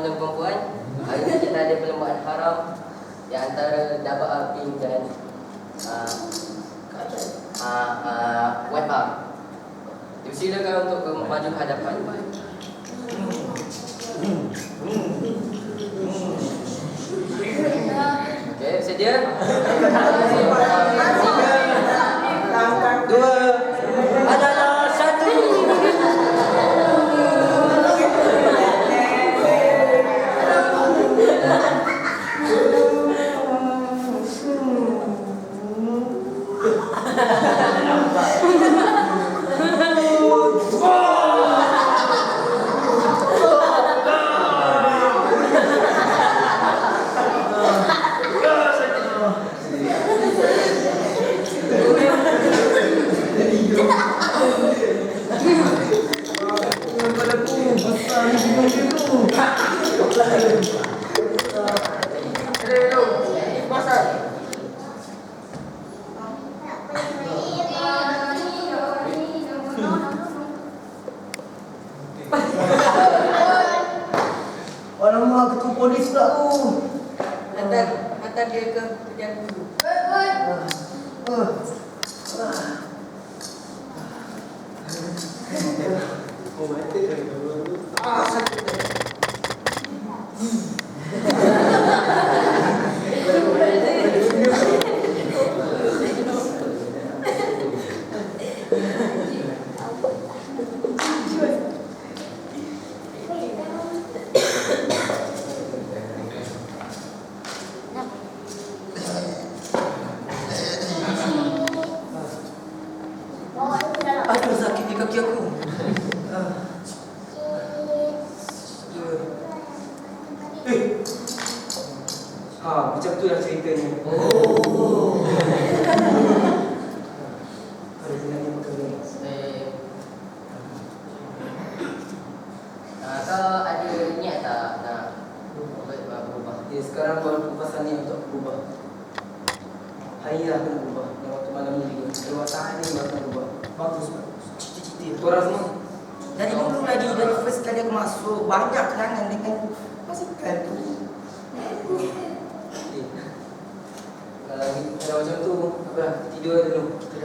dan perempuan. Hari ini kita ada perlombaan haram yang antara Dabak Aping dan WhatsApp. Dipersilakan untuk maju ke hadapan. Okey, sedia? 2 adalah 1. Alamak, ketua polis pula tu. Hantar dia ke kejadian dulu. Aduh, sakit di kaki aku. Macam tu lah ceritanya. Oh. Ada sebenarnya betul. Kau ada niat tak nak berubah? Sekarang baru pasal ni untuk berubah. Hari lah kena berubah. Yang waktu malam ni juga. Dewasaan ni baru kena berubah. Bagus. Cita-cita. Korang semua. Dari dulu lagi, dari first kali aku masuk, banyak kenangan dengan masakan tu. Kalau macam tu, apa lah, tidur dulu. Okey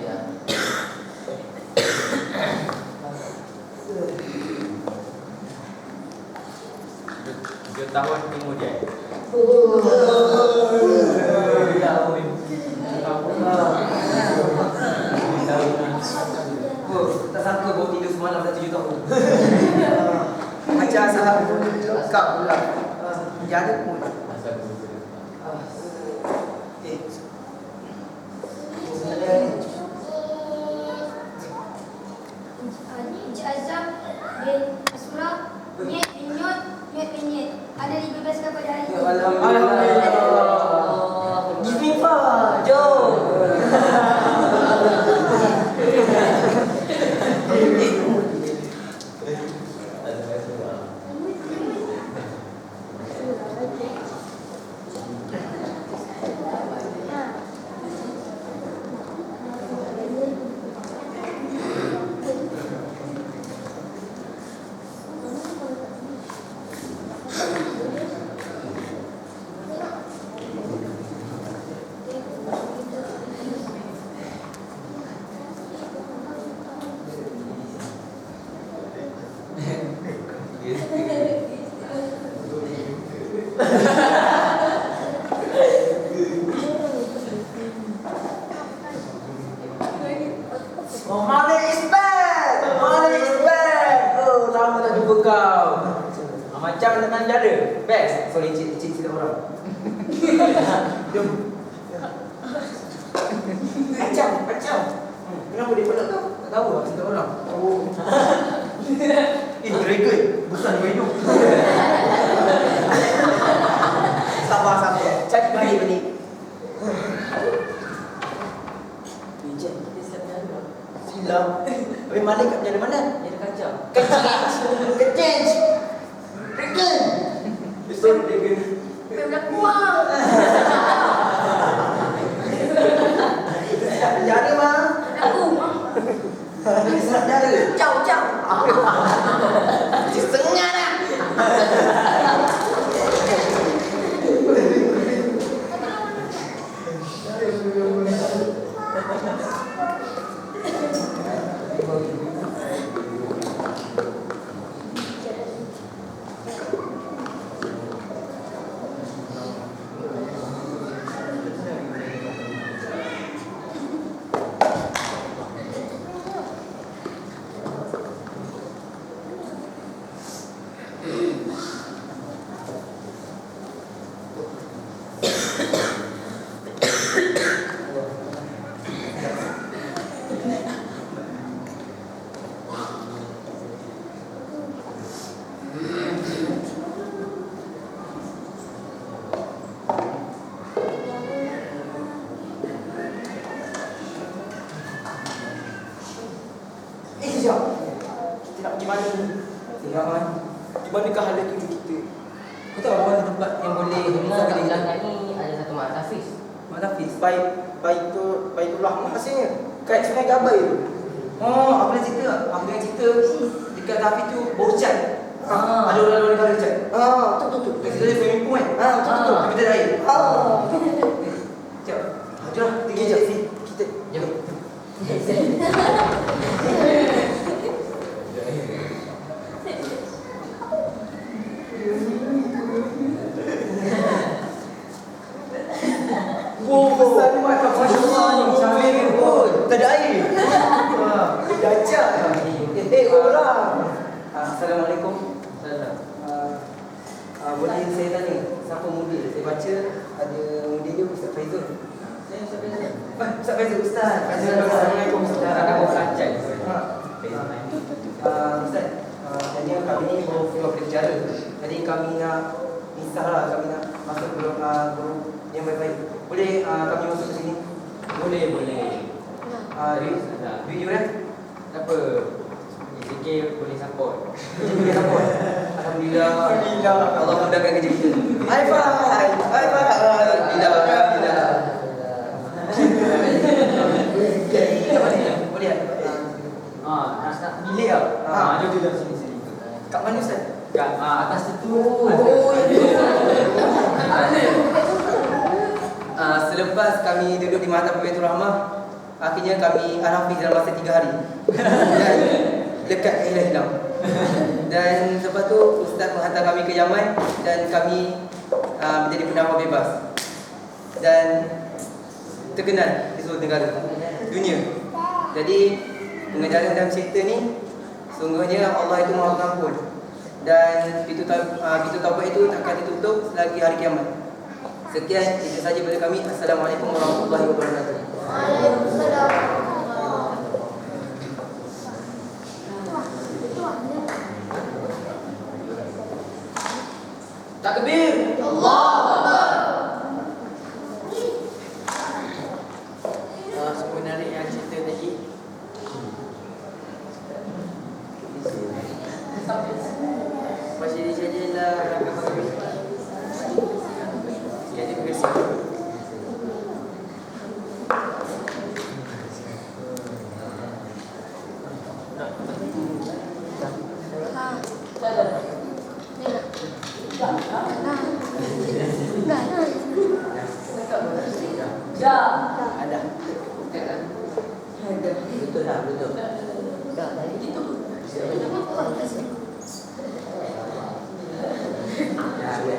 lah. 3 tahun kemudian. Tak sangka baru tidur semalam dah 7 tahun. Macam sahabat kau pula. Jaga pun. Encik Azam bin Asmura Nyet Nyot Nyet Penyet. Ada 15 dapat hari ini. Alhamdulillah. Give me five. Jom. Oh, money is back! Money is back! Oh, lama tak jumpa kau. Macam dengan dada. Best. Sorry, cik silap orang. Jom. Macam. Kenapa dia pelak kau? Tak tahu lah, silap orang. Oh. Dragon. Besar dua hidung. Sabar. Cari balik. Silap. Habis mana kat jalan mana? Dia ada kaca. Kecil. Dragon. Besar dragon. Pemdak buang. Jadi mah. Aku. Sedap jari. Jauh. Setengah dah. hala tuju kita. Kau tahu mana tempat yang boleh Dengar kat kedai kita? belakang ni ada satu mak Hafiz. Mak Hafiz, Baitullah asalnya. Kat Sungai Gabai tu. Oh, apa dia cerita? Apa dia cerita? Dekat Hafiz tu bau cat. Ada orang luar negara cat. Betul. Kita ada swimming pool kan? Betul. Tapi tak ada air. Sekejap. Jom, tinggi je. Kita. Jom. Besar ni macam Masya Allah ni. Swimming pool. Tak ada air. Dajjal. Orang. Assalamualaikum. Salam. Boleh saya tanya, siapa muda? Saya baca ada muda dia Ustaz Faizul. Saya sampai sana. Ustaz Faizul, Ustaz. Assalamualaikum Ustaz. Aku franchise. Ustaz, jadi kami ni baru keluar berbicara. Jadi kami nak misah lah, kami nak masuk grup yang baik-baik. Boleh kami masuk ke sini? Boleh. Duit you kan? Tak apa. Sikit boleh support. Boleh support? Alhamdulillah. Allah mudahkan kerja kita. High five. Alhamdulillah. Jadi kat mana? Boleh Nak bilik ah. Jom sini. kat mana Ustaz? Kat atas tu. Selepas kami duduk di Mahadap Baitur Rahmah, akhirnya kami Al-Hafiz dalam masa 3 hari. Dan dekat hilang. Dan lepas tu Ustaz menghantar kami ke Yaman dan kami menjadi pendakwah bebas. Dan terkenal di seluruh negara dunia. Jadi pengajaran dalam cerita ni sungguhnya Allah itu Maha Pengampun. Dan pintu taubat itu takkan ditutup selagi hari kiamat. Sekian, itu saja daripada kami. Assalamualaikum warahmatullahi wabarakatuh. Waalaikumsalam. Takbir. Sebenarnya yang cerita tadi masih di sajalah rangka bagus. Jadi terima kasih. Ada. Betul tak? Betul. Tak, tadi itu. Ya,